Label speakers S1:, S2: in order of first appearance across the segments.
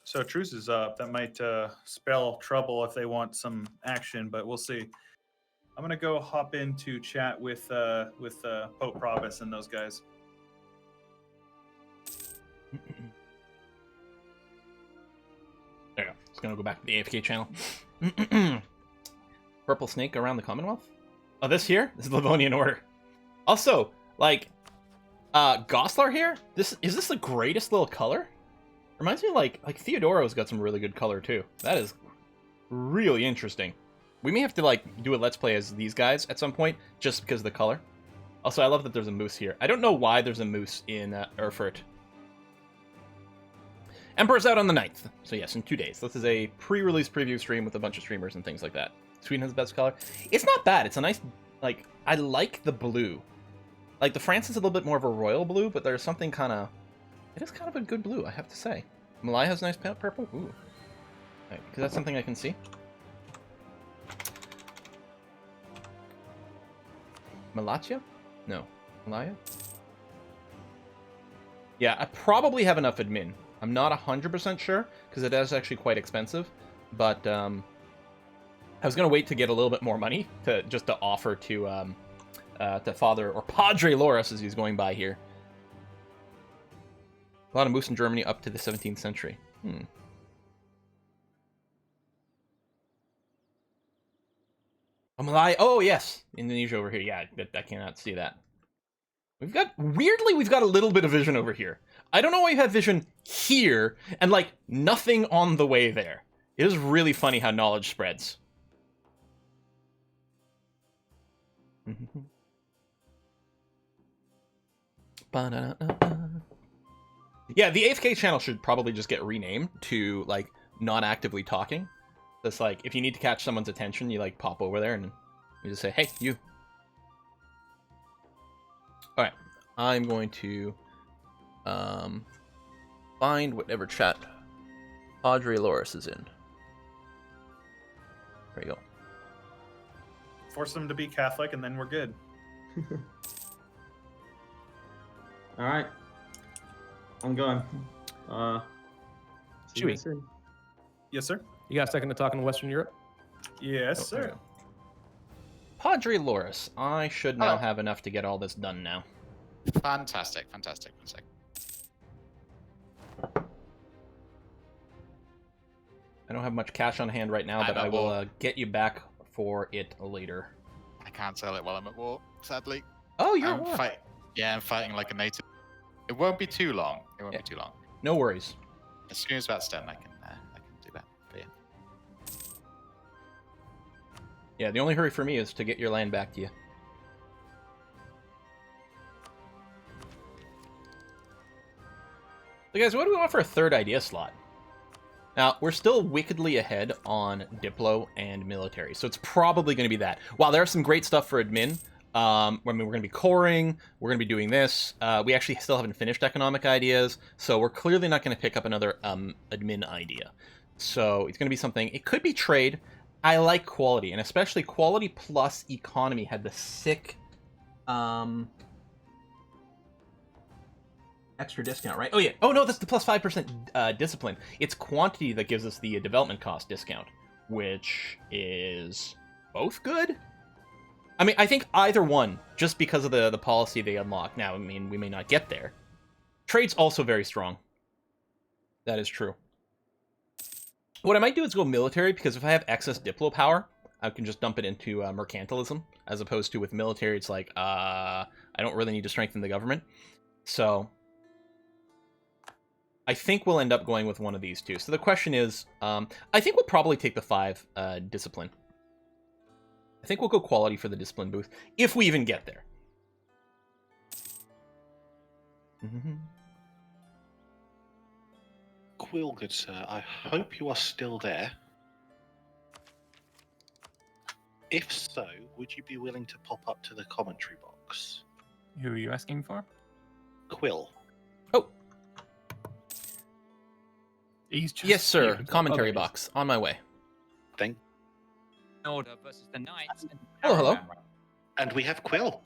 S1: So truce is up. That might spell trouble if they want some action, but we'll see. I'm gonna go hop into chat with Pope Provis and those guys.
S2: There you go. Just gonna go back to the AFK channel. Purple snake around the Commonwealth? Oh, this here? This is Livonian Order. Also, like, Goslar here? Is this the greatest little color? Reminds me of, like Theodoro's got some really good color, too. That is really interesting. We may have to, like, do a Let's Play as these guys at some point, just because of the color. Also, I love that there's a moose here. I don't know why there's a moose in Erfurt. Emperor's out on the 9th. So yes, in 2 days. This is a pre-release preview stream with a bunch of streamers and things like that. Sweden has the best color. It's not bad. It's a nice, like, I like the blue. Like, the France is a little bit more of a royal blue, but there's something kind of... It is kind of a good blue, I have to say. Malaya has nice purple. Ooh. Right, because that's something I can see. Malatia? No. Malaya? Yeah, I probably have enough admin. I'm not 100% sure, because it is actually quite expensive. But, I was going to wait to get a little bit more money to offer to Father, or Padre Loris, as he's going by here. A lot of moose in Germany up to the 17th century. Oh, Malaya. Oh, yes. Indonesia over here. Yeah, I cannot see that. Weirdly, we've got a little bit of vision over here. I don't know why you have vision here, and, like, nothing on the way there. It is really funny how knowledge spreads. Yeah, the AFK channel should probably just get renamed to, like, not actively talking. That's like, if you need to catch someone's attention, you, like, pop over there and you just say, hey, you. Alright, I'm going to find whatever chat Padre Loris is in. There you go.
S1: Force them to be Catholic, and then we're good.
S3: All right, I'm going. See you
S4: Chewy.
S3: soon.
S1: Yes, sir.
S4: You got a second to talk in Western Europe?
S1: Yes,
S2: Oh,
S1: sir.
S2: there you go. Padre Loris, I should now
S5: Hello.
S2: have enough to get all this done now.
S5: Fantastic, fantastic. 1 second.
S2: I don't have much cash on hand right now, but I will get you back for it later.
S5: I can't sell it while I'm at war, sadly.
S2: Oh, you're at war.
S5: I'm fighting like a native. It won't be too long. It won't
S2: Yeah.
S5: be too long.
S2: No worries.
S5: As soon as that's done, I can do that. But yeah.
S2: Yeah, the only hurry for me is to get your land back to you. So guys, what do we want for a third idea slot? Now, we're still wickedly ahead on Diplo and military, so it's probably going to be that. While there are some great stuff for admin, I mean, we're going to be coring, we're going to be doing this. We actually still haven't finished economic ideas, so we're clearly not going to pick up another admin idea. So it's going to be something, it could be trade. I like quality, and especially quality plus economy had the sick extra discount, right? Oh yeah. Oh no, that's the plus 5% discipline. It's quantity that gives us the development cost discount, which is both good. I mean, I think either one, just because of the policy they unlock. Now, I mean, we may not get there. Trade's also very strong. That is true. What I might do is go military, because if I have excess Diplo power, I can just dump it into mercantilism, as opposed to with military, it's like, I don't really need to strengthen the government. So I think we'll end up going with one of these two. So the question is, I think we'll probably take the 5 discipline. I think we'll go quality for the discipline booth, if we even get there.
S6: Quill, good sir, I hope you are still there. If so, would you be willing to pop up to the commentary box?
S7: Who are you asking for?
S6: Quill.
S2: Oh,
S7: He's just
S2: yes, sir.
S7: here.
S2: Commentary
S7: Others.
S2: box. On my way.
S6: Thank.
S8: Order versus the Knights. And
S2: Hello, hello.
S6: And we have Quill.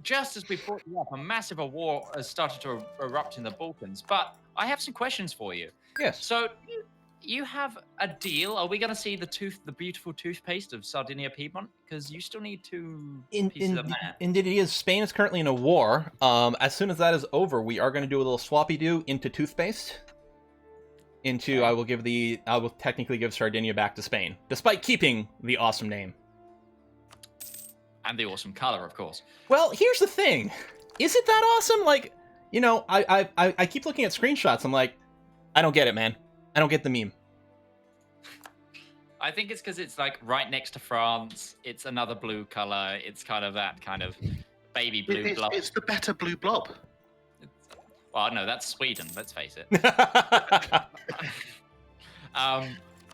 S8: Just as we brought you up, a massive war has started to erupt in the Balkans. But I have some questions for you.
S2: Yes.
S8: So you have a deal. Are we going to see the beautiful toothpaste of Sardinia Piedmont? Because you still need two pieces of that.
S2: Indeed, it is. Spain is currently in a war. As soon as that is over, we are going to do a little swappy do into toothpaste. I will technically give Sardinia back to Spain, despite keeping the awesome name.
S8: And the awesome color, of course.
S2: Well, here's the thing. Is it that awesome? Like, you know, I keep looking at screenshots. I'm like, I don't get it, man. I don't get the meme.
S8: I think it's because it's like right next to France. It's another blue color. It's kind of that kind of baby blue blob.
S6: It's the better blue blob.
S8: Well, no, that's Sweden. Let's face it.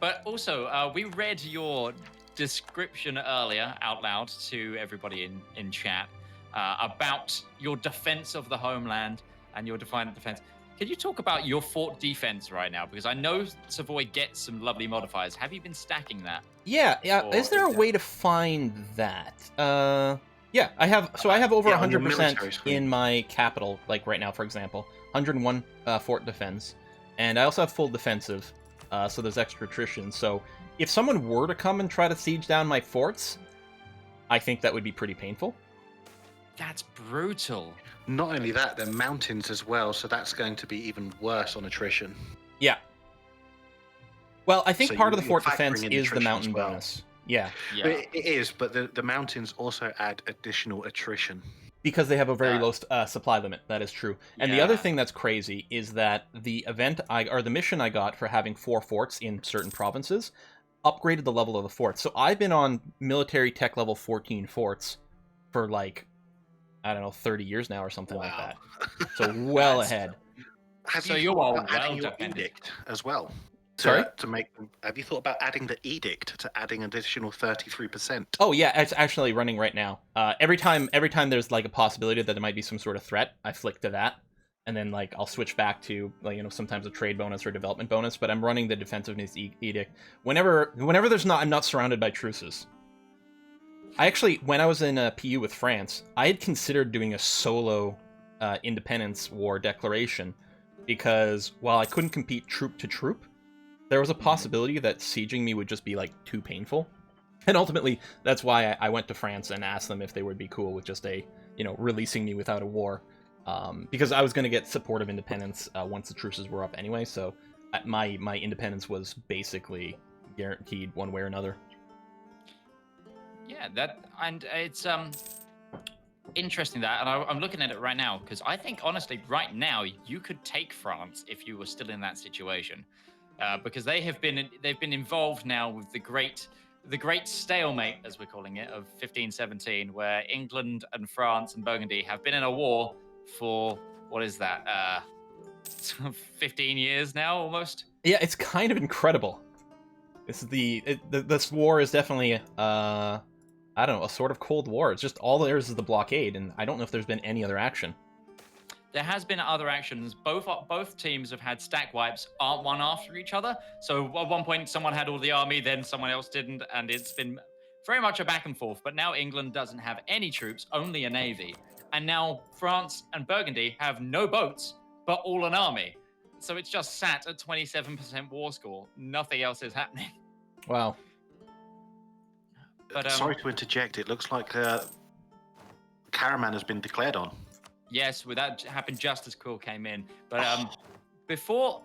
S8: But also, we read your description earlier out loud to everybody in chat about your defense of the homeland and your defiant defense. Can you talk about your fort defense right now? Because I know Savoy gets some lovely modifiers. Have you been stacking that?
S2: Yeah. Is there a way to find that? Yeah, I have. So I have over 100% in my capital, like right now, for example. 101 fort defense. And I also have full defensive, so there's extra attrition. So if someone were to come and try to siege down my forts, I think that would be pretty painful.
S8: That's brutal.
S6: Not only that, they're mountains as well, so that's going to be even worse on attrition.
S2: Yeah. Well, I think
S6: So
S2: part of the
S6: you're
S2: fort defense
S6: factoring in
S2: is the
S6: attrition
S2: mountain
S6: as well.
S2: bonus. Yeah.
S6: It is, but the mountains also add additional attrition.
S2: Because they have a very low supply limit. That is true. And the other
S8: Yeah.
S2: thing that's crazy is that the the mission I got for having 4 forts in certain provinces upgraded the level of the forts. So I've been on military tech level 14 forts for like, I don't know, 30 years now or something like that. So well ahead.
S6: Have
S8: So
S6: you
S8: you're
S6: thought
S8: well
S6: about adding your
S8: defended.
S6: edict as well?
S2: Sorry?
S6: Have you thought about adding the edict to adding additional 33%?
S2: Oh yeah, it's actually running right now. Every time there's like a possibility that there might be some sort of threat, I flick to that, and then like I'll switch back to, like, you know, sometimes a trade bonus or development bonus. But I'm running the defensiveness edict whenever I'm not surrounded by truces. I actually, when I was in PU with France, I had considered doing a solo independence war declaration, because while I couldn't compete troop to troop, there was a possibility that sieging me would just be like too painful. And ultimately, that's why I went to France and asked them if they would be cool with just releasing me without a war. Because I was going to get support of independence once the truces were up anyway, so my independence was basically guaranteed one way or another.
S8: Yeah, and it's interesting that, and I'm looking at it right now, because I think honestly, right now you could take France if you were still in that situation, because they've been involved now with the great stalemate, as we're calling it, of 1517, where England and France and Burgundy have been in a war for, what is that, 15 years now almost.
S2: Yeah, it's kind of incredible. This war is definitely I don't know, a sort of Cold War. It's just all there is the blockade, and I don't know if there's been any other action.
S8: There has been other actions. Both teams have had stack wipes, one after each other. So at one point, someone had all the army, then someone else didn't, and it's been very much a back and forth. But now England doesn't have any troops, only a navy. And now France and Burgundy have no boats, but all an army. So it's just sat at 27% war score. Nothing else is happening.
S2: Wow.
S8: But,
S6: Sorry to interject. It looks like Caraman has been declared on.
S8: Yes, that happened just as Quill came in. But before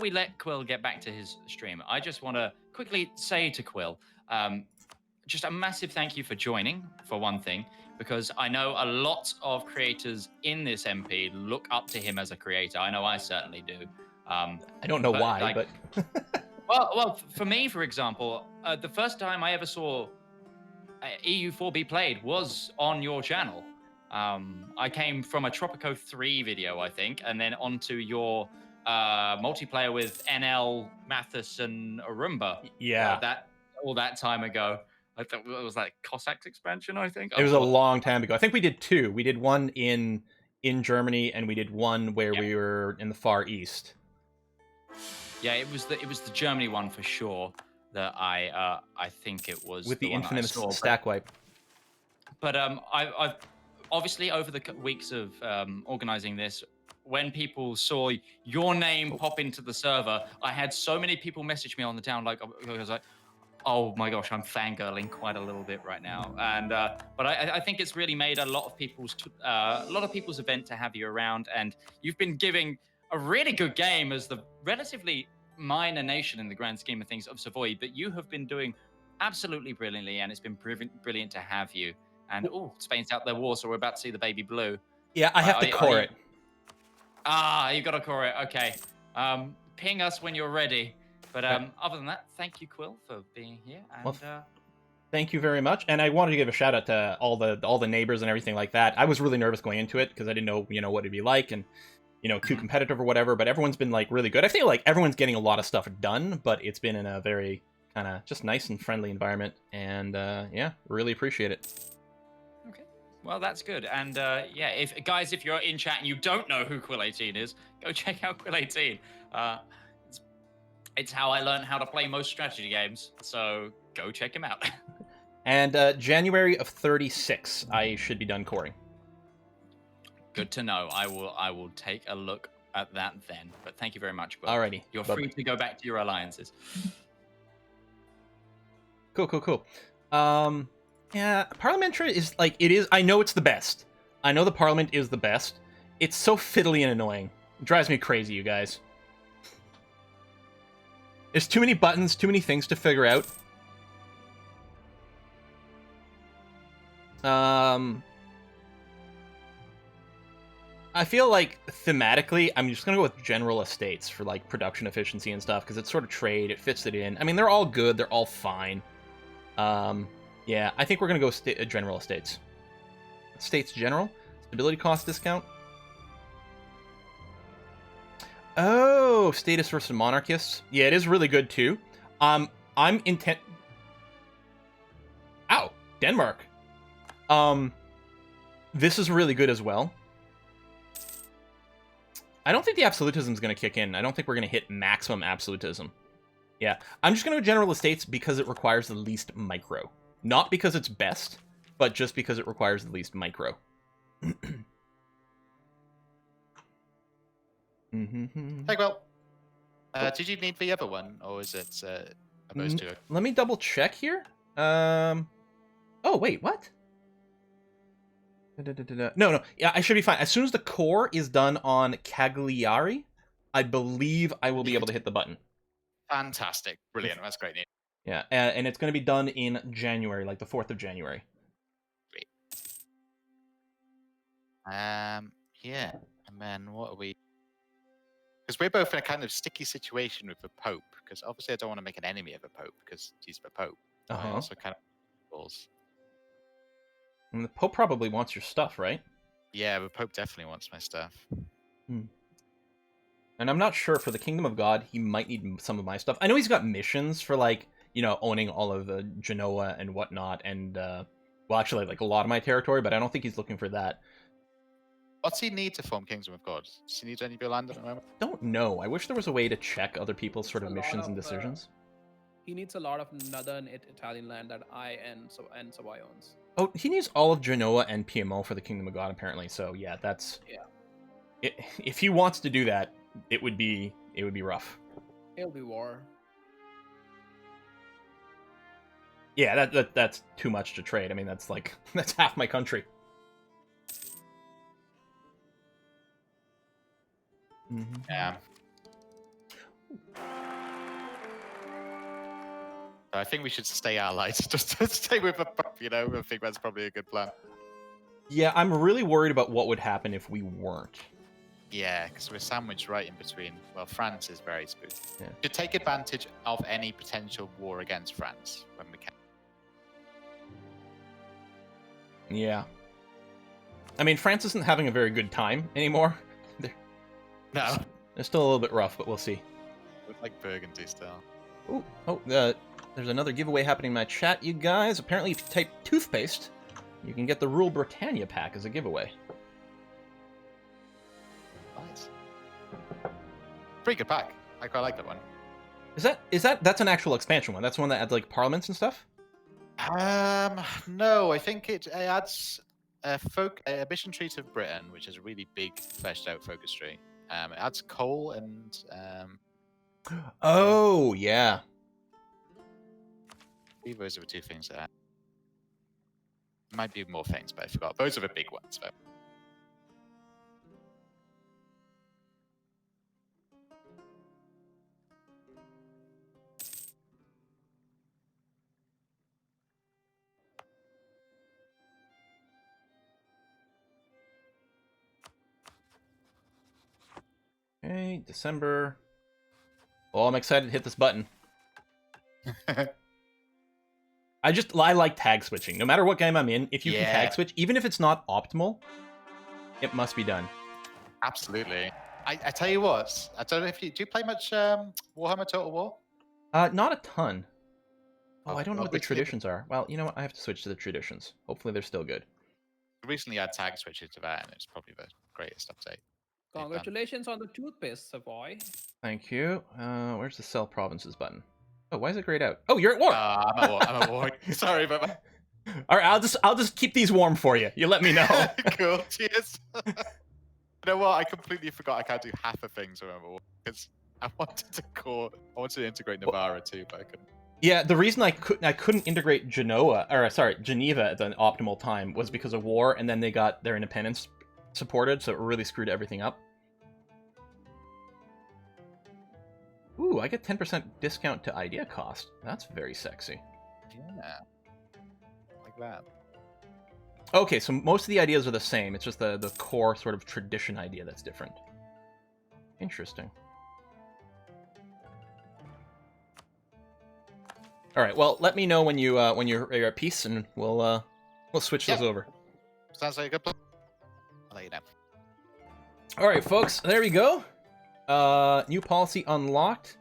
S8: we let Quill get back to his stream, I just want to quickly say to Quill, just a massive thank you for joining, for one thing, because I know a lot of creators in this MP look up to him as a creator. I know I certainly do.
S2: I don't know why, but...
S8: well, for me, for example, the first time I ever saw EU4 played was on your channel. I came from a Tropico 3 video, I think, and then onto your multiplayer with NL, Mathis, and Arumba.
S2: Yeah.
S8: That time ago. I thought it was like Cossacks expansion, I think.
S2: It was a long time ago. I think we did 2. We did one in Germany, and we did one where we were in the Far East. Yeah,
S8: it was the Germany one for sure. That I think it was
S2: with the
S8: one
S2: infamous
S8: I saw,
S2: stack wipe.
S8: But obviously over the weeks of organizing this, when people saw your name pop into the server, I had so many people message me on the town, like, I was like, oh my gosh, I'm fangirling quite a little bit right now. And but I think it's really made a lot of people's event to have you around, and you've been giving a really good game as the relatively minor nation in the grand scheme of things of Savoy, but you have been doing absolutely brilliantly, and it's been brilliant to have you. And Spain's out their war, so we're about to see the baby blue.
S2: Yeah, I have to core it.
S8: You got to core it. Okay. Ping us when you're ready. But other than that, thank you, Quill, for being here. And
S2: thank you very much. And I wanted to give a shout out to all the neighbors and everything like that. I was really nervous going into it because I didn't know what it'd be like, and too competitive or whatever. But everyone's been like really good. I feel like everyone's getting a lot of stuff done, but it's been in a very kind of just nice and friendly environment. And yeah, really appreciate it.
S8: Well, that's good. And if you're in chat and you don't know who Quill 18 is, go check out Quill 18. It's how I learned how to play most strategy games. So go check him out.
S2: And January of 36, I should be done coring.
S8: Good to know. I will take a look at that then. But thank you very much, Quill.
S2: Alrighty.
S8: You're free to go back to your alliances.
S2: Cool. Yeah, parliamentary is like, it is. I know it's the best. I know the parliament is the best. It's so fiddly and annoying. It drives me crazy, you guys. There's too many buttons, too many things to figure out. I feel like thematically, I'm just gonna go with general estates for like production efficiency and stuff, because it's sort of trade, it fits it in. I mean, they're all good, they're all fine. Yeah, I think we're gonna go general estates. Estates general, stability cost discount. Oh, status versus monarchists. Yeah, it is really good too. I'm intent. Ow, Denmark. This is really good as well. I don't think the absolutism is going to kick in. I don't think we're going to hit maximum absolutism. Yeah, I'm just going to go general estates because it requires the least micro. Not because it's best, but just because it requires the least micro.
S5: Hey, well, did you need the other one, or is it opposed to it?
S2: Let me double check here. Oh, wait, what? No. Yeah, I should be fine. As soon as the core is done on Cagliari, I believe I will be able to hit the button.
S5: Fantastic. Brilliant. That's great news.
S2: Yeah, and it's going to be done in January, like the 4th of January.
S5: Great. Yeah. And then what are we... Because we're both in a kind of sticky situation with the Pope, because obviously I don't want to make an enemy of the Pope, because he's the Pope. I also kind of...
S2: I mean, the Pope probably wants your stuff, right?
S5: Yeah, the Pope definitely wants my stuff.
S2: And I'm not sure, for the Kingdom of God, he might need some of my stuff. I know he's got missions for, like, owning all of the Genoa and whatnot, and, well, actually, like, a lot of my territory, but I don't think he's looking for that.
S5: What's he need to form Kingdom of God? Does he need any of your land at the moment?
S2: Don't know. I wish there was a way to check other people's sort of missions and decisions.
S4: He needs a lot of northern Italian land that I and Savoy owns.
S2: Oh, he needs all of Genoa and Piedmont for the Kingdom of God, apparently. So yeah, that's... Yeah. If he wants to do that, it would be rough.
S4: It'll be war.
S2: Yeah, that's too much to trade. I mean, that's half my country.
S5: Yeah. I think we should stay allied. Just to stay with the Pope, I think that's probably a good plan.
S2: Yeah, I'm really worried about what would happen if we weren't.
S5: Yeah, because we're sandwiched right in between. Well, France is very spooky.
S2: Yeah.
S5: We should take advantage of any potential war against France when we can.
S2: Yeah. I mean, France isn't having a very good time anymore.
S5: No.
S2: They're still a little bit rough, but we'll see.
S5: Like Burgundy style.
S2: There's another giveaway happening in my chat, you guys. Apparently, if you type toothpaste, you can get the Rule Britannia pack as a giveaway.
S5: Nice. Pretty good pack. I quite like that one.
S2: That's an actual expansion one? That's one that adds like parliaments and stuff?
S5: No, I think it adds a mission tree to Britain, which is a really big, fleshed out focus tree. It adds coal and
S2: Oh, yeah.
S5: I believe those are the two things that might be more things, but I forgot. Those are the big ones. Though.
S2: Okay, December. Oh, I'm excited to hit this button. I like tag switching. No matter what game I'm in, if you can tag switch, even if it's not optimal, it must be done.
S5: Absolutely. I tell you what, I don't know if you do you play much Warhammer Total War?
S2: Not a ton. Oh, I don't know
S5: well,
S2: what the traditions are. Well, you know what? I have to switch to the traditions. Hopefully they're still good.
S5: Recently I tag switched to that, and it's probably the greatest update.
S4: Congratulations on the toothpaste, Savoy.
S2: Thank you. Where's the sell provinces button? Oh, why is it grayed out? Oh, you're at war.
S5: I'm at war. Sorry about that.
S2: All right, I'll just keep these warm for you. You let me know.
S5: Cool. Cheers. You know what? I completely forgot I can't do half the things when I'm at war because I wanted to integrate Navarra too, but I couldn't.
S2: Yeah, the reason I couldn't integrate Geneva at the optimal time was because of war, and then they got their independence supported, so it really screwed everything up. Ooh, I get 10% discount to idea cost. That's very sexy.
S5: Yeah. Like that.
S2: Okay, so most of the ideas are the same. It's just the core sort of tradition idea that's different. Interesting. All right. Well, let me know when you're at peace, and we'll switch those over.
S5: Sounds like a good plan. I'll let you know.
S2: All right, folks. There we go. New policy unlocked.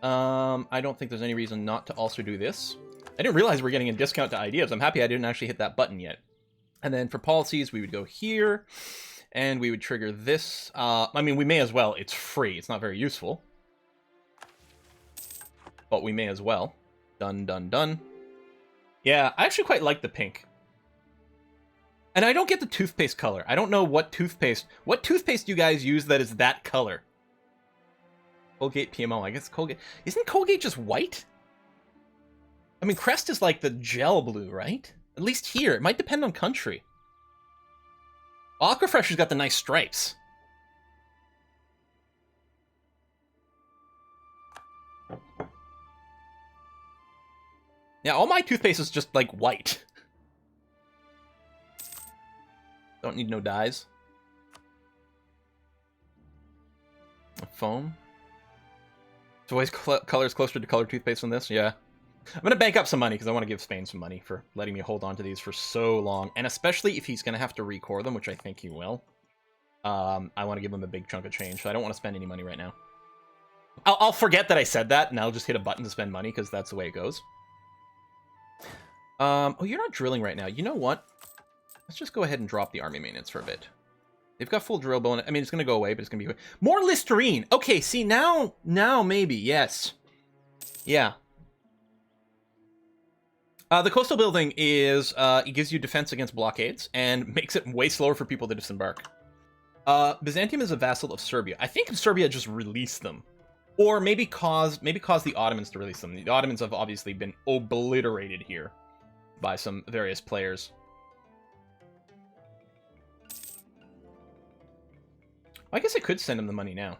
S2: I don't think there's any reason not to also do this. I didn't realize we're getting a discount to ideas. I'm happy I didn't actually hit that button yet. And then for policies, we would go here, and we would trigger this. I mean, we may as well. It's free. It's not very useful. But we may as well. Done, done, done. Yeah, I actually quite like the pink. And I don't get the toothpaste color. I don't know what toothpaste you guys use that is that color. Colgate PMO, I guess Colgate. Isn't Colgate just white? I mean, Crest is like the gel blue, right? At least here. It might depend on country. Aquafresh has got the nice stripes. Yeah, all my toothpaste is just like white. Don't need no dyes. Foam. It's always colors closer to colored toothpaste than this, yeah. I'm going to bank up some money because I want to give Spain some money for letting me hold on to these for so long. And especially if he's going to have to recore them, which I think he will. I want to give him a big chunk of change, so I don't want to spend any money right now. I'll forget that I said that, and I'll just hit a button to spend money because that's the way it goes. Oh, you're not drilling right now. You know what? Let's just go ahead and drop the army maintenance for a bit. They've got full drill bone. I mean, it's going to go away, but it's going to be... More Listerine! Okay, see, now maybe, yes. Yeah. The coastal building is... it gives you defense against blockades, and makes it way slower for people to disembark. Byzantium is a vassal of Serbia. I think Serbia just released them. Or maybe caused the Ottomans to release them. The Ottomans have obviously been obliterated here by some various players. I guess I could send him the money now.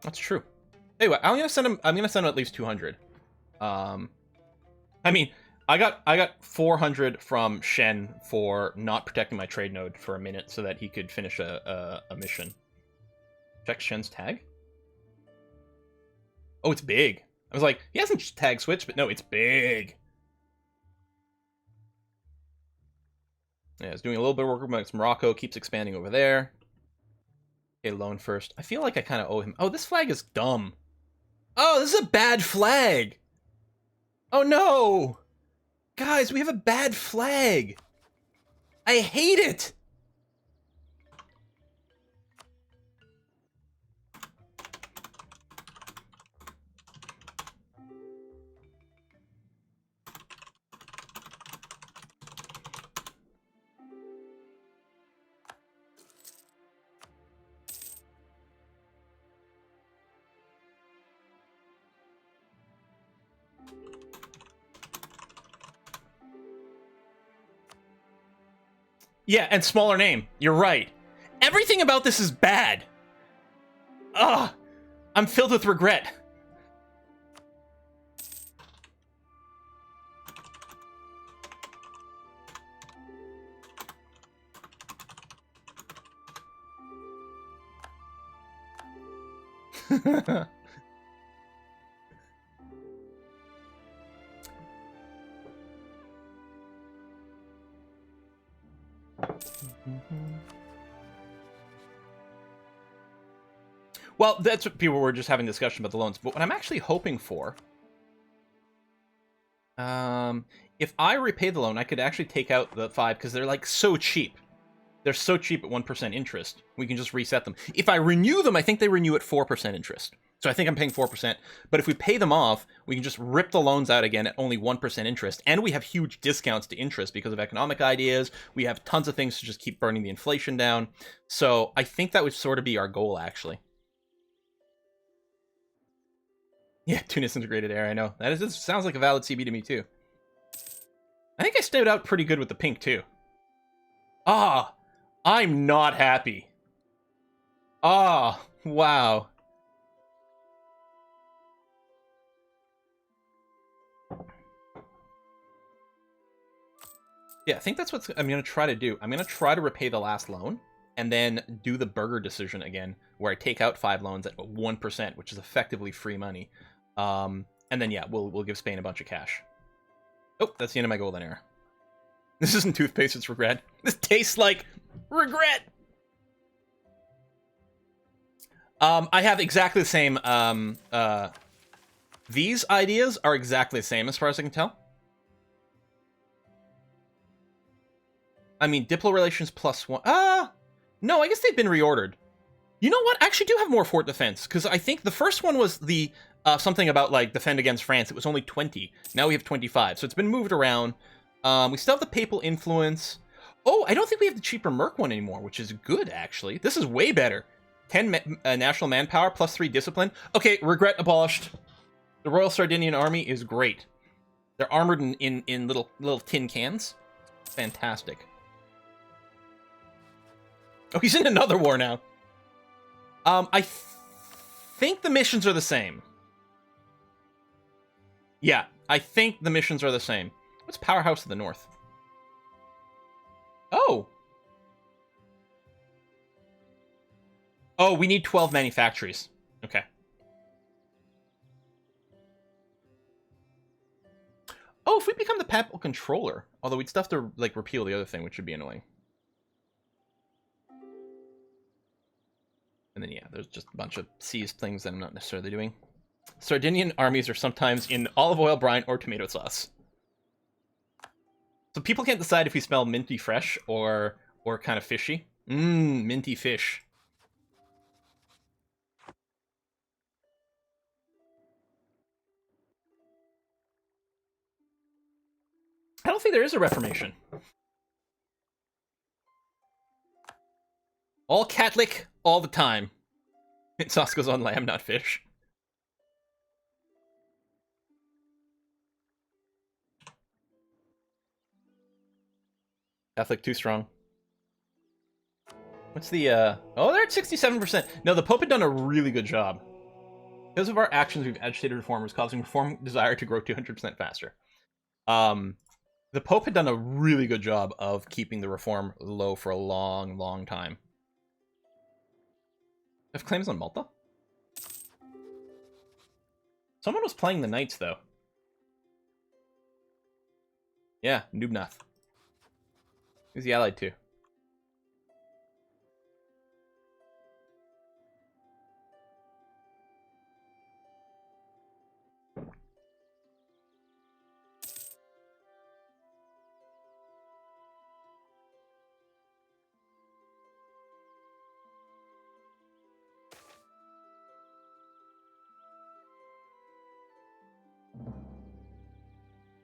S2: That's true. Anyway, I'm gonna send him at least 200. I mean, I got 400 from Shen for not protecting my trade node for a minute so that he could finish a mission. Check Shen's tag. Oh, it's big. I was like, he hasn't tag switched, but no, it's big. Yeah, he's doing a little bit of work against Morocco, keeps expanding over there. Okay, loan first. I feel like I kind of owe him. Oh, this flag is dumb. Oh, this is a bad flag. Oh, no. Guys, we have a bad flag. I hate it. Yeah, and smaller name. You're right. Everything about this is bad. Ugh. I'm filled with regret. Well, that's what people were just having discussion about the loans. But what I'm actually hoping for, if I repay the loan, I could actually take out the 5 because they're like so cheap. They're so cheap at 1% interest. We can just reset them. If I renew them, I think they renew at 4% interest. So I think I'm paying 4%. But if we pay them off, we can just rip the loans out again at only 1% interest. And we have huge discounts to interest because of economic ideas. We have tons of things to just keep burning the inflation down. So I think that would sort of be our goal, actually. Yeah, Tunis integrated air, I know. This sounds like a valid CB to me, too. I think I stood out pretty good with the pink, too. Ah, I'm not happy. Ah, wow. Yeah, I think that's what I'm going to try to do. I'm going to try to repay the last loan and then do the burger decision again, where I take out 5 loans at 1%, which is effectively free money. And then, yeah, we'll give Spain a bunch of cash. Oh, that's the end of my golden era. This isn't toothpaste, it's regret. This tastes like regret! I have exactly the same, these ideas are exactly the same as far as I can tell. I mean, Diplo relations +1. No, I guess they've been reordered. You know what? I actually do have more fort defense, because I think the first one was the, something about, like, defend against France. It was only 20. Now we have 25, so it's been moved around. We still have the papal influence. Oh, I don't think we have the cheaper Merc one anymore, which is good, actually. This is way better. 10 national manpower, +3 discipline. Okay, regret abolished. The Royal Sardinian Army is great. They're armored in little tin cans. Fantastic. Oh, he's in another war now. I think the missions are the same. Yeah, I think the missions are the same. What's Powerhouse of the North? Oh. Oh, we need 12 manufactories. Okay. Oh, if we become the papal controller. Although we'd still have to, like, repeal the other thing, which would be annoying. And then, yeah, there's just a bunch of seized things that I'm not necessarily doing. Sardinian armies are sometimes in olive oil, brine, or tomato sauce. So people can't decide if we smell minty fresh or kind of fishy. Mmm, minty fish. I don't think there is a Reformation. All Catholic, all the time. Sauce goes on lamb, not fish. Catholic too strong. What's the, Oh, they're at 67%. No, the Pope had done a really good job. Because of our actions, we've agitated reformers, causing reform desire to grow 200% faster. The Pope had done a really good job of keeping the reform low for a long, long time. Have claims on Malta? Someone was playing the Knights, though. Yeah, Nubnath. Who's the allied to?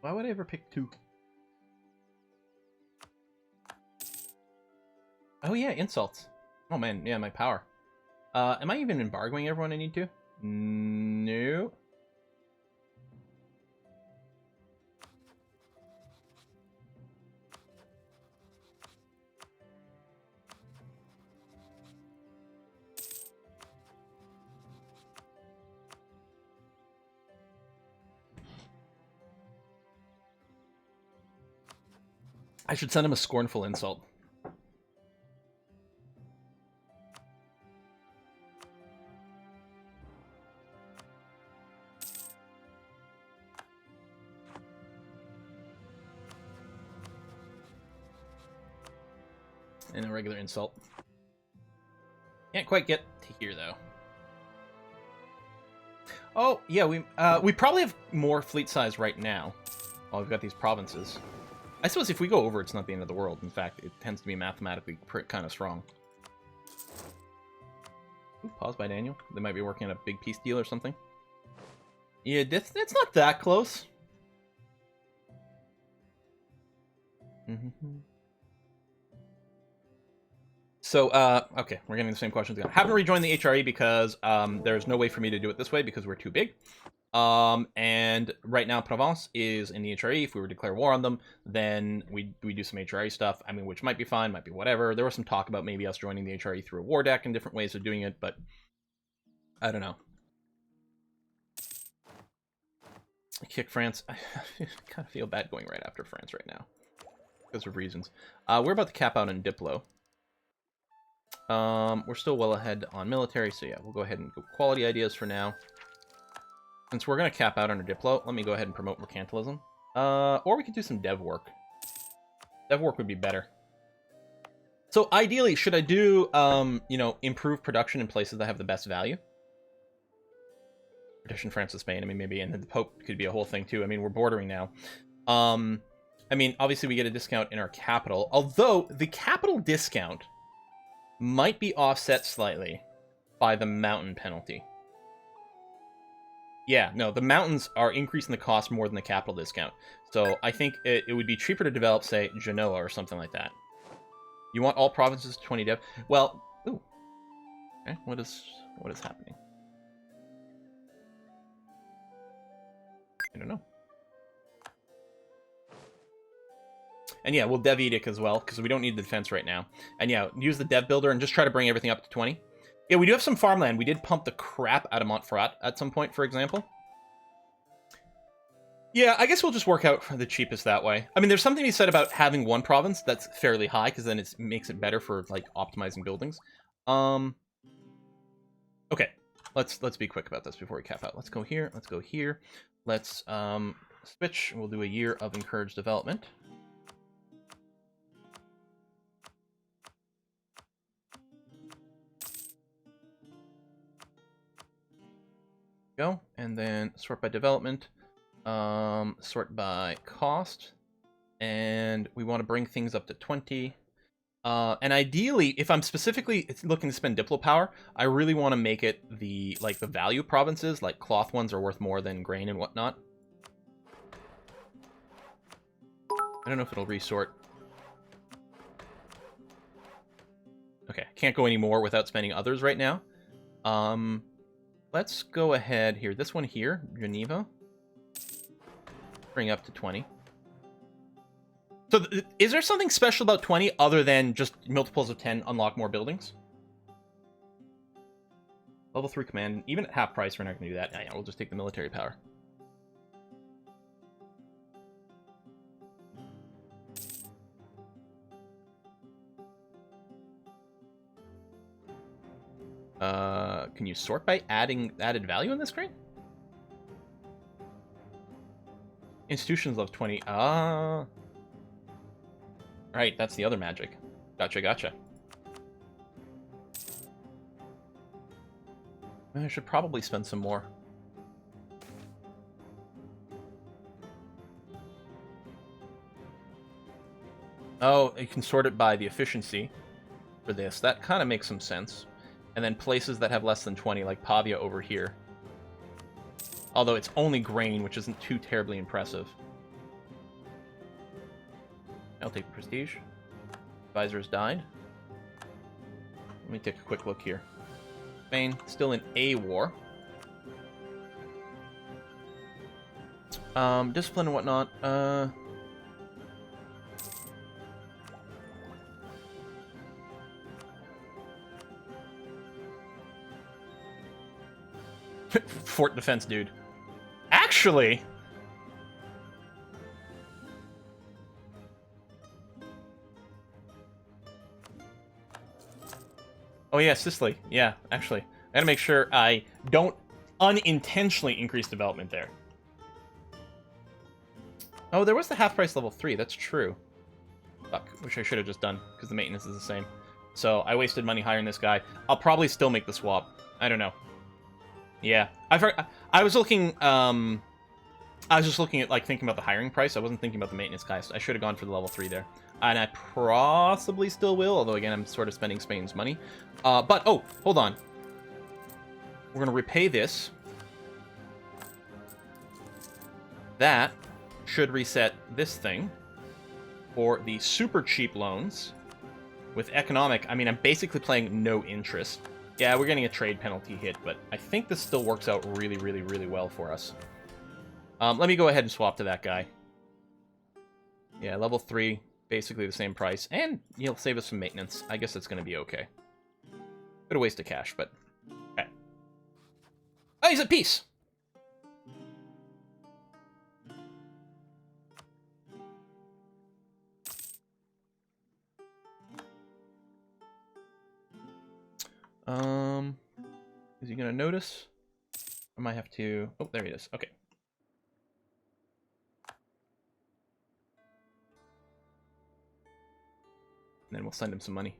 S2: Why would I ever pick 2? Oh yeah, insults. Oh man, yeah, my power. Am I even embargoing everyone I need to? No. I should send him a scornful insult. And a regular insult. Can't quite get to here though. Oh yeah, we probably have more fleet size right now. While we've got these provinces. I suppose if we go over, it's not the end of the world. In fact, it tends to be mathematically kind of strong. Ooh, pause by Daniel. They might be working on a big peace deal or something. Yeah, that's not that close. So, okay, we're getting the same questions again. Haven't rejoined the HRE because there's no way for me to do it this way because we're too big. And right now Provence is in the HRE. If we were to declare war on them, then we do some HRE stuff. I mean, which might be fine, might be whatever. There was some talk about maybe us joining the HRE through a war deck and different ways of doing it, but I don't know. Kick France. I kind of feel bad going right after France right now because of reasons. We're about to cap out on Diplo. We're still well ahead on military, so yeah, we'll go ahead and go quality ideas for now. Since we're going to cap out on our Diplo, let me go ahead and promote mercantilism. Or we could do some dev work. Dev work would be better. So ideally, should I do, you know, improve production in places that have the best value? Partition France and Spain, I mean, maybe, and then the Pope could be a whole thing too. I mean, we're bordering now. I mean, obviously we get a discount in our capital, although the capital discount might be offset slightly by the mountain penalty. Yeah, no, the mountains are increasing the cost more than the capital discount. So I think it would be cheaper to develop, say, Genoa or something like that. You want all provinces 20 dev? Well, ooh. Okay, what is happening? I don't know. And yeah, we'll dev edict as well, because we don't need the defense right now. And yeah, use the dev builder and just try to bring everything up to 20. Yeah, we do have some farmland. We did pump the crap out of Montferrat at some point, for example. Yeah, I guess we'll just work out the cheapest that way. I mean, there's something to be said about having one province that's fairly high, because then it makes it better for, like, optimizing buildings. Okay, let's be quick about this before we cap out. Let's go here, let's go here. Let's switch. We'll do a year of encouraged development. Go, and then sort by development, sort by cost, and we want to bring things up to 20. And ideally, if I'm specifically looking to spend Diplo power, I really want to make it the value provinces, like cloth ones are worth more than grain and whatnot. I don't know if it'll resort. Okay, can't go any more without spending others right now. Let's go ahead here. This one here, Geneva. Bring up to 20. So, is there something special about 20 other than just multiples of 10 unlock more buildings? Level 3 command. Even at half price, we're not going to do that. Yeah, we'll just take the military power. Can you sort by adding added value on this screen? Institutions love 20. Right, that's the other magic. Gotcha. I should probably spend some more. Oh, you can sort it by the efficiency for this. That kind of makes some sense. And then places that have less than 20, like Pavia over here. Although it's only grain, which isn't too terribly impressive. I'll take the prestige. Advisors died. Let me take a quick look here. Spain, still in a war. Discipline and whatnot. Fort defense, dude. Actually... Oh yeah, Sicily. Yeah, actually, I gotta make sure I don't unintentionally increase development there. Oh, there was the half price level 3. That's true. Fuck, which I should have just done because the maintenance is the same. So I wasted money hiring this guy. I'll probably still make the swap. I don't know. Yeah, I was looking. I was just looking at like thinking about the hiring price. I wasn't thinking about the maintenance guys. I should have gone for the level 3 there, and I possibly still will. Although again, I'm sort of spending Spain's money. But oh, hold on. We're gonna repay this. That should reset this thing for the super cheap loans. With economic, I mean, I'm basically playing no interest. Yeah, we're getting a trade penalty hit, but I think this still works out really, really, really well for us. Let me go ahead and swap to that guy. Yeah, level 3, basically the same price, and he'll save us some maintenance. I guess it's going to be okay. Bit of waste of cash, but... Okay. Oh, he's at peace! Is he gonna notice? I might have to... Oh, there he is. Okay. And then we'll send him some money.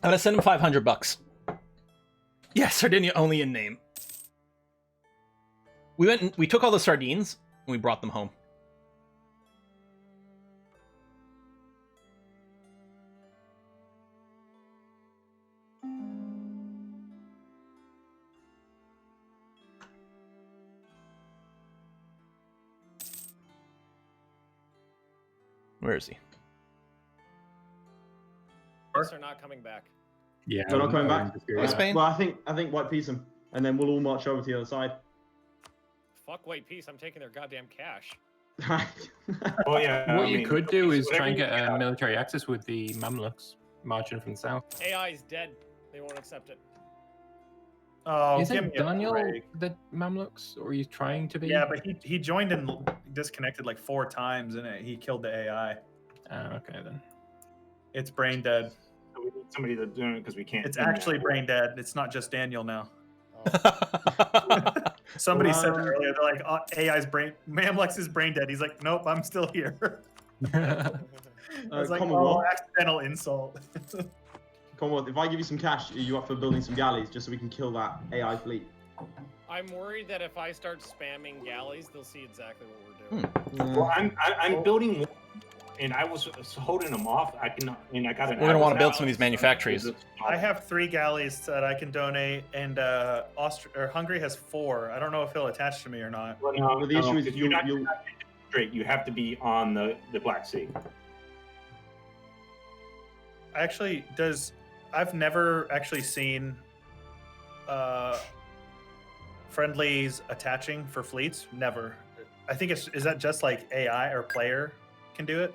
S2: I'm gonna send him $500. Yeah, Sardinia only in name. We took all the sardines and we brought them home. Where is he?
S9: They're not coming back.
S7: Yeah,
S3: They're not coming back.
S2: Spain?
S3: Well, I think White Peace them, and then we'll all march over to the other side.
S9: Fuck White Peace. I'm taking their goddamn cash.
S10: Well, yeah.
S7: What
S10: I
S7: you
S10: mean,
S7: could do is try and
S10: whatever
S7: get
S10: you
S7: a
S10: got.
S7: military access with the Mamluks marching from the south.
S9: AI is dead. They won't accept it.
S1: Oh,
S7: Is
S1: give
S7: it
S1: me a
S7: Daniel
S1: break.
S7: the Mamluks, or are you trying to be?
S1: Yeah, but he joined and disconnected like 4 times, and he killed the AI.
S7: Okay then.
S1: It's brain dead.
S10: We need somebody to do it because we can't.
S1: It's
S10: do that.
S1: actually brain dead. It's not just Daniel now.
S9: Oh.
S1: Somebody said that earlier. They're like, oh, AI's brain, Mamlex is brain dead. He's like, nope, I'm still here. I was like,
S3: Commonwealth.
S1: oh, accidental insult.
S3: Commonwealth, if I give you some cash, are you up for building some galleys just so we can kill that AI fleet?
S9: I'm worried that if I start spamming galleys, they'll see exactly what we're doing.
S3: Yeah.
S10: Well, I'm building one, and I was holding them off. I can, and I got an.
S2: We're gonna want to build
S10: Atlas
S2: some of these
S10: Atlas,
S2: manufactories.
S1: I have 3 galleys that I can donate, and Hungary has 4. I don't know if he'll attach to me or not.
S10: Well, no,
S3: Well, the issue is
S10: because
S3: you'll-
S10: you're not straight. You have to be on the Black Sea.
S1: Actually, I've never actually seen friendlies attaching for fleets. Never. I think is that just like AI or player can do it?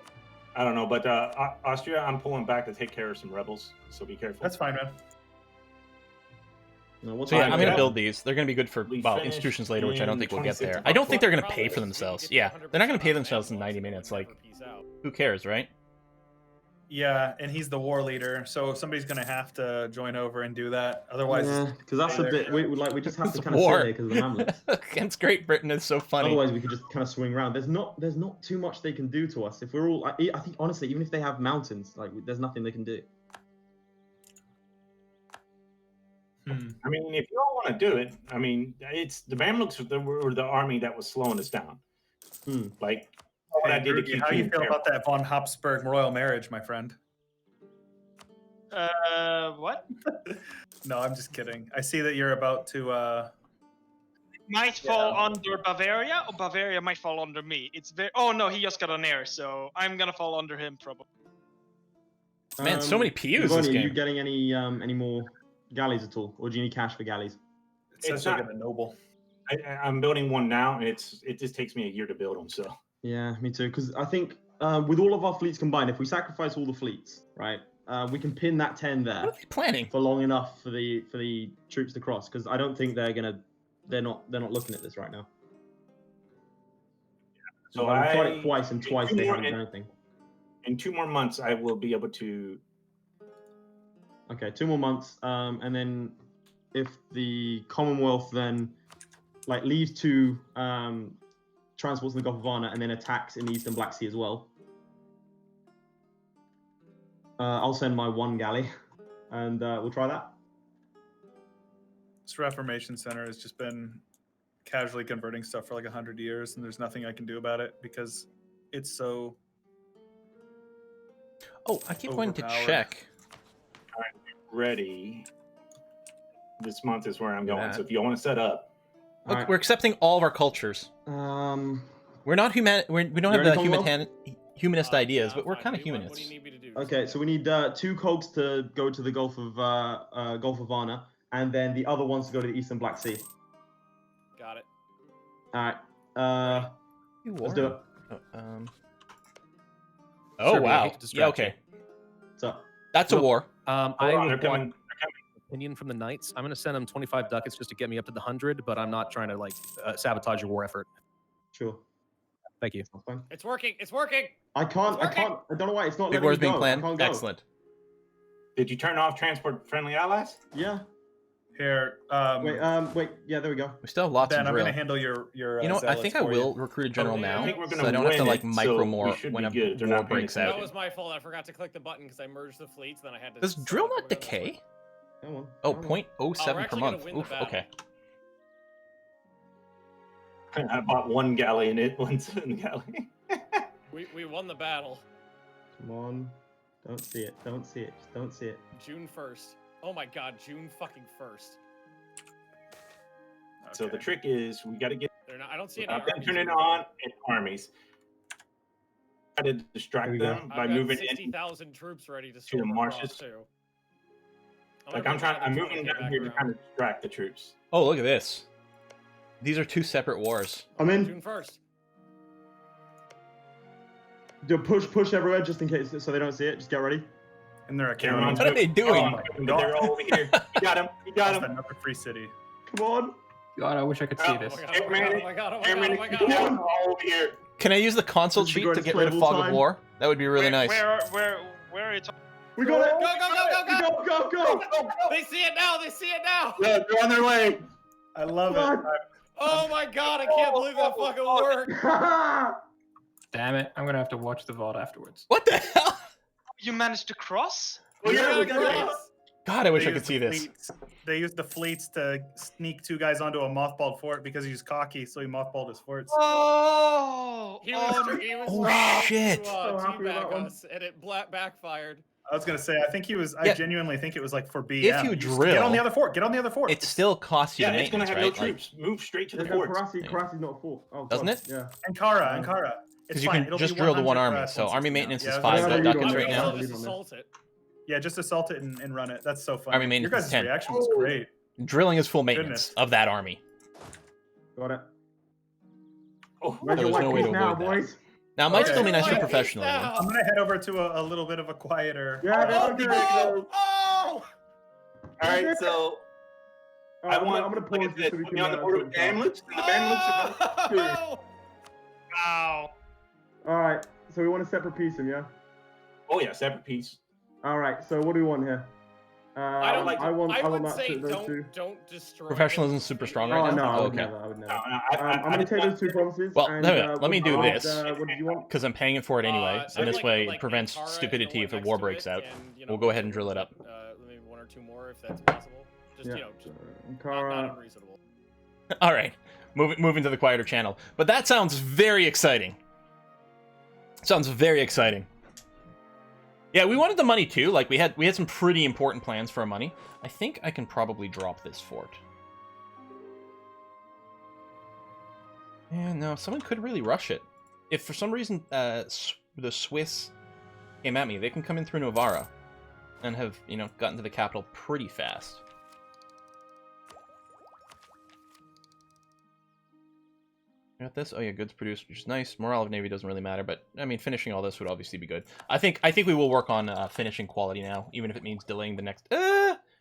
S10: I don't know, but Austria, I'm pulling back to take care of some rebels, so be careful.
S1: That's fine, man.
S3: No, what's
S2: So yeah,
S3: that?
S2: I'm gonna
S10: Yeah.
S2: build these. They're gonna be good for
S10: We
S2: well
S10: finished
S2: institutions later, which I don't
S10: in
S2: think we'll get
S10: 26
S2: there. I don't think they're gonna
S9: Problem
S2: pay for
S9: is,
S2: themselves.
S9: you get
S2: Yeah, they're not gonna
S9: 100%
S2: pay
S9: on
S2: themselves in
S9: Mamluks,
S2: 90
S9: they
S2: minutes.
S9: will
S2: Like,
S9: never peace out.
S2: who cares, right?
S1: Yeah, and he's the war leader, so somebody's gonna have to join over and do that. Otherwise,
S3: Yeah, because that's a bit. We just have to
S2: It's
S3: kind of
S2: war.
S3: sit there because of the Mamluks.
S2: Against Great Britain is so funny.
S3: Otherwise, we could just kind of swing around. There's not too much they can do to us if we're all. I think honestly, even if they have mountains, like there's nothing they can do.
S10: I mean, if you all want to do it, I mean, it's the Mamluks were the army that was slowing us down. Like what I did to keep
S1: how do you
S10: you
S1: feel
S10: careful.
S1: about that von Habsburg royal marriage, my friend?
S11: What?
S1: No, I'm just kidding. I see that you're about to.
S11: Might fall under Bavaria, or Bavaria might fall under me. It's very. Oh no, he just got an heir, so I'm gonna fall under him probably.
S2: Man, so many PUs
S3: Giovanni,
S2: this
S3: Are you
S2: game.
S3: getting any more galleys at all, or do you need cash for galleys?
S1: It says
S10: It's
S1: you'll
S10: not-
S1: get a noble.
S10: I'm building one now, and it just takes me a year to build them. So
S3: Yeah, me too. Because I think with all of our fleets combined, if we sacrifice all the fleets, right, we can pin that 10 there.
S2: What are they planning?
S3: For long enough for the troops to cross, because I don't think they're not looking at this right now.
S10: So
S3: I've tried
S10: I-
S3: it twice, and twice they haven't done anything.
S10: In 2 more months, I will be able to.
S3: Okay, 2 more months, and then if the Commonwealth then like leaves 2 transports in the Gulf of Varna and then attacks in the Eastern Black Sea as well, I'll send my 1 galley, and we'll try that.
S1: This Reformation Center has just been casually converting stuff for like 100 years, and there's nothing I can do about it because it's so.
S2: Oh, I keep wanting to
S1: Overpowered.
S2: check.
S10: Ready. This month is where I'm going.
S2: Yeah.
S10: So if you want to set up,
S2: Look,
S3: Alright.
S2: we're accepting all of our cultures. We're not human. We don't have
S3: You're
S2: the
S3: in Commonwealth?
S2: humanist ideas,
S4: Yeah,
S2: but we're
S4: fine.
S2: kind of
S4: What do you
S2: humanists.
S4: need me to do?
S3: Okay, so we need 2 cogs to go to the Gulf of Varna, and then the other ones to go to the Eastern Black Sea.
S4: Got it.
S3: All right. Let's do it.
S2: Oh
S12: Serbia, I
S2: wow.
S12: hate to
S2: Yeah.
S12: distract you.
S2: Okay.
S3: What's up?
S2: That's a war.
S12: I
S10: Hold on, they're
S12: would
S10: coming.
S12: want opinion from the Knights. I'm going to send them 25 ducats just to get me up to the 100, but I'm not trying to like sabotage your war effort.
S3: Sure.
S12: Thank you.
S3: That's fine.
S9: It's working. It's working.
S3: I can't.
S9: It's working.
S3: I don't know why it's not
S2: Big
S3: letting
S2: war's
S3: me
S2: being
S3: go. I
S2: planned.
S3: can't go.
S2: Excellent.
S10: did you turn off transport friendly allies?
S3: Yeah.
S1: Here,
S3: Wait. Yeah, there we go.
S2: We still have lots
S1: Ben,
S2: of
S1: I'm
S2: drill.
S1: gonna handle your.
S2: You know what? I think I will recruit a general
S10: Okay, I
S2: now,
S10: think we're
S2: so
S10: gonna
S2: I don't have to
S10: win
S2: like
S10: it,
S2: micro
S10: so
S2: more
S10: we should
S2: when
S10: be
S2: a
S10: good if they're
S2: war
S10: not paying
S2: breaks
S10: attention.
S2: out.
S9: That was my fault. I forgot to click the button because I merged the fleets. Then I had to.
S2: Does
S9: set
S2: drill
S9: up
S2: not
S9: over there.
S2: decay?
S3: Come on.
S2: Oh,
S3: come on.
S2: 0.07
S9: we're
S2: per
S9: actually gonna
S2: month.
S9: win the
S2: Oof.
S9: battle.
S2: Okay.
S10: I bought 1 galley in it, 1 galley.
S9: We won the battle.
S3: Come on. Don't see it. Don't see it. Just don't see it.
S9: June 1st. Oh my God, June fucking 1st.
S10: So the trick is we got to get
S9: They're not. I don't see any.
S10: them
S9: armies
S10: turning
S9: moving.
S10: on and armies. Try to distract
S3: There we go.
S10: them by
S9: I've got
S10: moving in.
S9: 60,000 troops ready to
S10: the
S9: storm across,
S10: marshes.
S9: too.
S10: Like
S9: gonna
S10: I'm
S9: bring
S10: moving
S9: another
S10: down
S9: 20K
S10: here to
S9: back
S10: kind
S9: around.
S10: of distract the troops.
S2: Oh, look at this. These are 2 separate wars.
S3: I'm in.
S9: June 1st.
S3: Do push everywhere just in case, so they don't see it. Just get ready.
S1: And they're a
S10: They're on
S1: county.
S2: What are they doing?
S10: They're all over here. You got him. You got him.
S1: Another free city.
S3: Come on.
S7: God, I wish I could see this.
S9: Oh my God, oh my God, oh my God, oh my God, oh my God.
S10: Cameron, all over here.
S2: Can I use the console
S3: This is the
S2: sheet to
S3: greatest
S2: get rid of
S3: playable
S2: Fog of
S3: time.
S2: War? That would be really nice.
S11: Where are you talking?
S3: We got it.
S9: Go. They see it now. They see it now.
S10: Yeah, they're on their way.
S1: I love
S3: God.
S1: it.
S9: Oh my God, I can't believe that fucking worked.
S7: Damn it! I'm gonna have to watch the VOD afterwards.
S2: What the hell?
S11: You managed to cross?
S10: Oh, yeah, we
S9: Yeah,
S10: got it.
S9: cross.
S2: God, I wish
S1: They
S2: I could
S1: used
S2: see
S1: the
S2: this.
S1: fleets- They used the fleets to sneak 2 guys onto a mothballed fort because he's cocky, so he mothballed his forts.
S11: Oh!
S9: He was
S2: Oh,
S9: trying
S2: shit.
S9: to
S3: So happy with that
S9: teabag
S3: one.
S9: us, and it backfired.
S1: I was gonna say, I think he was. I
S2: Yeah.
S1: genuinely think it was like for BM.
S2: If you
S1: Just
S2: drill-
S1: get on the other fort. Get on the other fort.
S2: It still costs you
S10: Yeah, it's gonna
S2: maintenance,
S10: have no
S2: right? Like,
S10: troops. Move straight to the
S3: There's no
S10: forts.
S3: Karassi's not a fort. Oh,
S2: Doesn't
S3: God.
S2: it?
S3: Yeah.
S1: Ankara. It's
S2: because you
S1: fine.
S2: can
S1: It'll
S2: just
S1: be
S2: drill the one
S1: 100
S2: army. So army
S1: 160 now.
S2: maintenance
S1: Yeah,
S2: is
S1: I was
S2: 5
S1: gonna say,
S3: you
S2: ducats
S3: don't
S2: right
S3: know.
S2: now.
S9: Still just assault it.
S1: Yeah, just assault it and run it. That's so fun.
S2: Army
S1: Your
S2: maintenance is
S1: guys'
S2: 10.
S1: reaction was great.
S2: Drilling is full maintenance
S1: Goodness.
S2: of that army.
S3: Got it.
S10: Oh,
S3: Where's
S2: There
S3: your
S2: was no
S3: white
S2: way
S3: piece
S2: to
S3: now,
S2: avoid that.
S3: boys?
S2: Now, it might
S1: Okay.
S2: still be nice for
S9: Wait,
S2: professionalism.
S9: now.
S1: I'm gonna head over to a little bit of a quieter.
S3: Yeah,
S9: Oh,
S3: they're
S9: no! Oh!
S10: All right, so I want.
S3: I'm gonna
S10: Look
S3: pause
S10: at
S3: this
S10: this.
S3: so we
S10: Put
S3: can.
S10: me on the board with the Bamlooks, and the Bamlooks are going to.
S11: Wow.
S3: All right. So we want a separate piece, yeah.
S10: Oh yeah, separate piece.
S3: All right. So what do we want here?
S9: I
S3: want
S9: would
S3: that
S9: say
S3: to those 2.
S9: don't destroy.
S2: Professionalism is super strong right
S3: Oh
S2: now?
S3: no, I would
S2: Okay.
S3: never. I would never.
S10: No,
S3: I'm gonna take those 2 promises.
S2: Well,
S3: and,
S2: no, let me do
S3: what
S2: this.
S3: What did you want?
S2: Because I'm paying it for it anyway, and this way
S9: like
S2: it prevents
S9: Ankara and
S2: stupidity
S9: the
S2: if a
S9: one
S2: war
S9: next to
S2: breaks
S9: it,
S2: out.
S9: and, you
S2: We'll
S9: know,
S2: go ahead and drill it up.
S9: Maybe 1 or 2 more if that's possible. Just
S3: Yeah.
S9: you know, just not
S3: Ankara.
S9: unreasonable.
S2: All right, moving to the quieter channel. But that sounds very exciting. Sounds very exciting. Yeah, we wanted the money too. Like we had some pretty important plans for our money. I think I can probably drop this fort. Yeah, no, someone could really rush it. If for some reason the Swiss came at me, they can come in through Novara and have, you know, gotten to the capital pretty fast. Got this. Oh yeah, goods produced, which is nice. Morale of Navy doesn't really matter, but I mean, finishing all this would obviously be good. I think we will work on finishing quality now, even if it means delaying the next.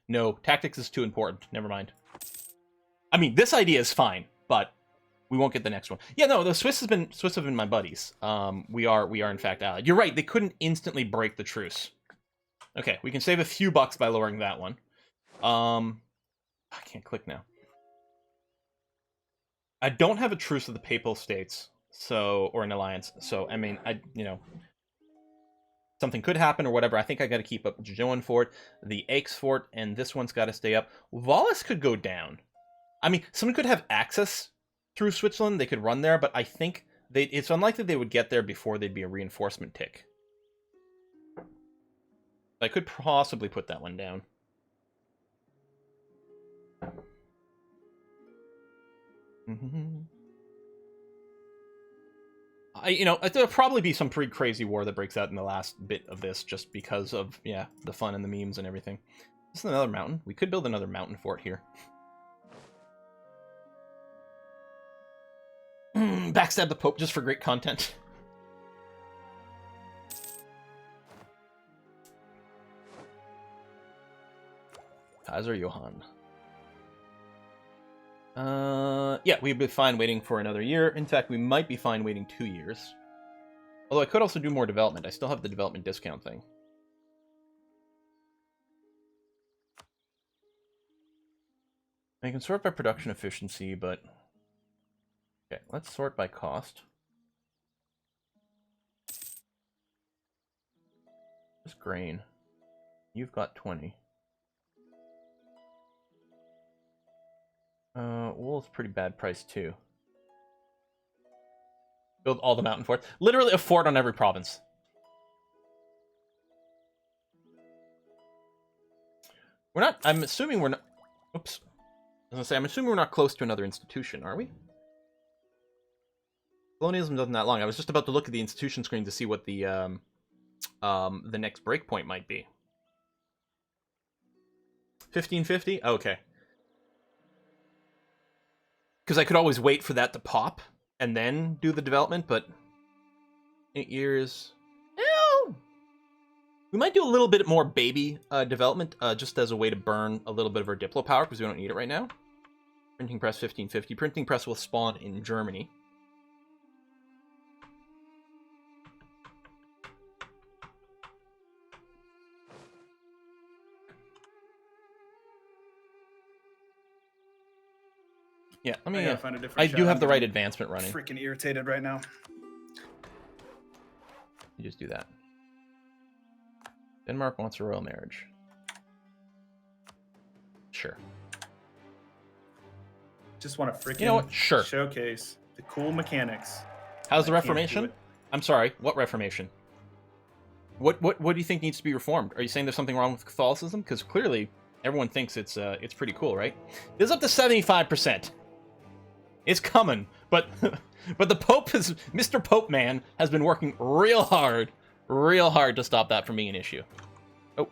S2: No, tactics is too important. Never mind. I mean, this idea is fine, but we won't get the next one. Yeah, no, the Swiss have been my buddies. We are in fact allied. You're right. They couldn't instantly break the truce. Okay, we can save a few bucks by lowering that one. I can't click now. I don't have a truce with the Papal States, or an alliance. So I mean, something could happen or whatever. I think I got to keep up Joan Fort, the Aix Fort, and this one's got to stay up. Wallace could go down. I mean, someone could have access through Switzerland. They could run there, but I think it's unlikely they would get there before they'd be a reinforcement tick. I could possibly put that one down. There'll probably be some pretty crazy war that breaks out in the last bit of this, just because of the fun and the memes and everything. This is another mountain. We could build another mountain fort here. Backstab the Pope just for great content. Kaiser Johann. Yeah, we'd be fine waiting for another year. In fact, we might be fine waiting 2 years. Although I could also do more development. I still have the development discount thing. I can sort by production efficiency, but... Okay, let's sort by cost. Just grain. You've got 20. Wool's pretty bad price too. Build all the mountain forts. Literally a fort on every province. I'm assuming we're not... Oops. I was gonna say, I'm assuming we're not close to another institution, are we? Colonialism doesn't that long. I was just about to look at the institution screen to see what the next breakpoint might be. 1550? Okay. Because I could always wait for that to pop and then do the development, but 8 years. Ew. We might do a little bit more baby development just as a way to burn a little bit of our Diplo power because we don't need it right now. Printing press 1550. Printing press will spawn in Germany. Yeah, let me
S1: find a different
S2: I
S1: chat.
S2: do have the
S1: I'm
S2: right advancement running.
S1: Freaking irritated right now.
S2: You just do that. Denmark wants a royal marriage. Sure.
S1: Just want to freaking
S2: You know what? Sure.
S1: showcase the cool mechanics.
S2: How's the
S1: I can't do
S2: Reformation?
S1: it.
S2: I'm sorry, what Reformation? What do you think needs to be reformed? Are you saying there's something wrong with Catholicism? Because clearly everyone thinks it's pretty cool, right? It's up to 75%. It's coming, but the Pope is Mr. Pope Man has been working real hard to stop that from being an issue. Oh,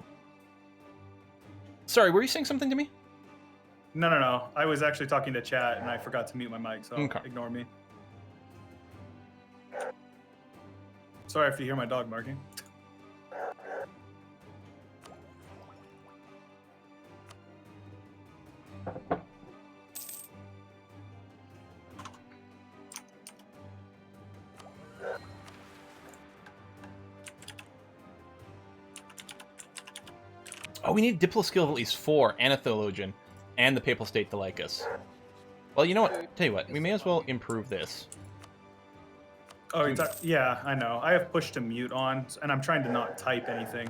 S2: sorry, were you saying something to me?
S1: No. I was actually talking to chat and I forgot to mute my mic, so
S2: Okay.
S1: ignore me. Sorry if you hear my dog barking.
S2: Oh, we need Diplo skill of at least 4 and a theologian and the Papal State to like us. Well, you know what? Tell you what, we may as well improve this.
S1: Oh, yeah, I know. I have push to mute on, and I'm trying to not type anything.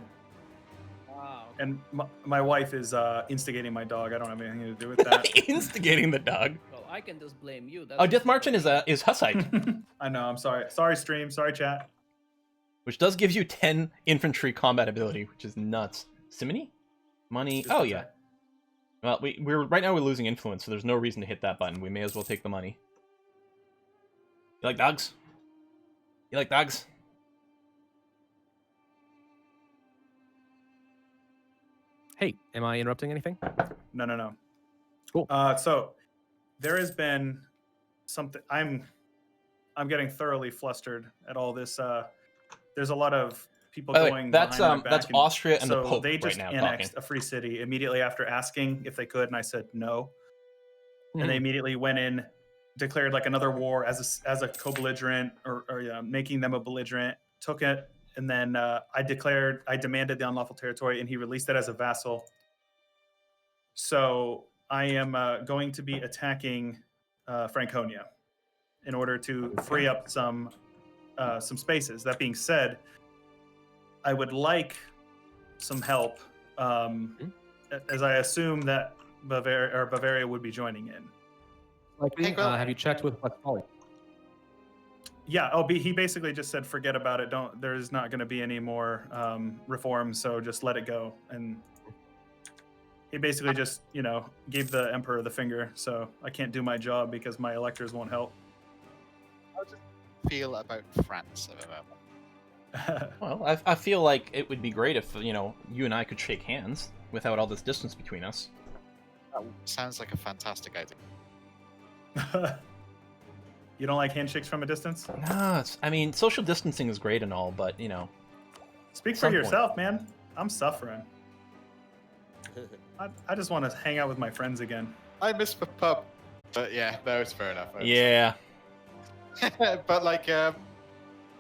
S4: Wow.
S1: And my wife is instigating my dog. I don't have anything to do with that.
S2: Instigating the dog.
S4: Well, I can just blame you.
S2: Oh, Death Marchant is Hussite.
S1: I know. I'm sorry. Sorry, stream. Sorry, chat.
S2: Which does give you 10 infantry combat ability, which is nuts. Simony? Money. Oh, yeah. Well, we're right now we're losing influence, so there's no reason to hit that button. We may as well take the money. You like dogs? You like dogs?
S12: Hey, am I interrupting anything?
S1: No.
S12: Cool.
S1: So there has been something. I'm I'm getting thoroughly flustered at all this. There's a lot of people
S2: By the way,
S1: going.
S2: that's
S1: behind my back,
S2: that's Austria and
S1: so
S2: the Pope
S1: they
S2: right
S1: just
S2: now
S1: annexed
S2: talking.
S1: a free city immediately after asking if they could, and I said no. And they immediately went in, declared like another war as a co-belligerent, or making them a belligerent. Took it, and then I demanded the unlawful territory, and he released it as a vassal. So I am going to be attacking Franconia in order to free up some spaces. That being said, I would like some help, as I assume that Bavaria would be joining in.
S12: Likely. Have you checked with Westphalia?
S1: Yeah. Oh, he basically just said, forget about it. There's not going to be any more reforms, so just let it go. And he basically just, gave the emperor the finger. So I can't do my job because my electors won't help.
S5: How does it feel about France at the moment?
S2: Well, I feel like it would be great if, you and I could shake hands without all this distance between us.
S5: Sounds like a fantastic idea.
S1: You don't like handshakes from a distance?
S2: No, social distancing is great and all, but,
S1: Speak for yourself, man. I'm suffering. I just want to hang out with my friends again.
S5: I miss the pub. But yeah, no, it's fair enough.
S2: Yeah.
S5: But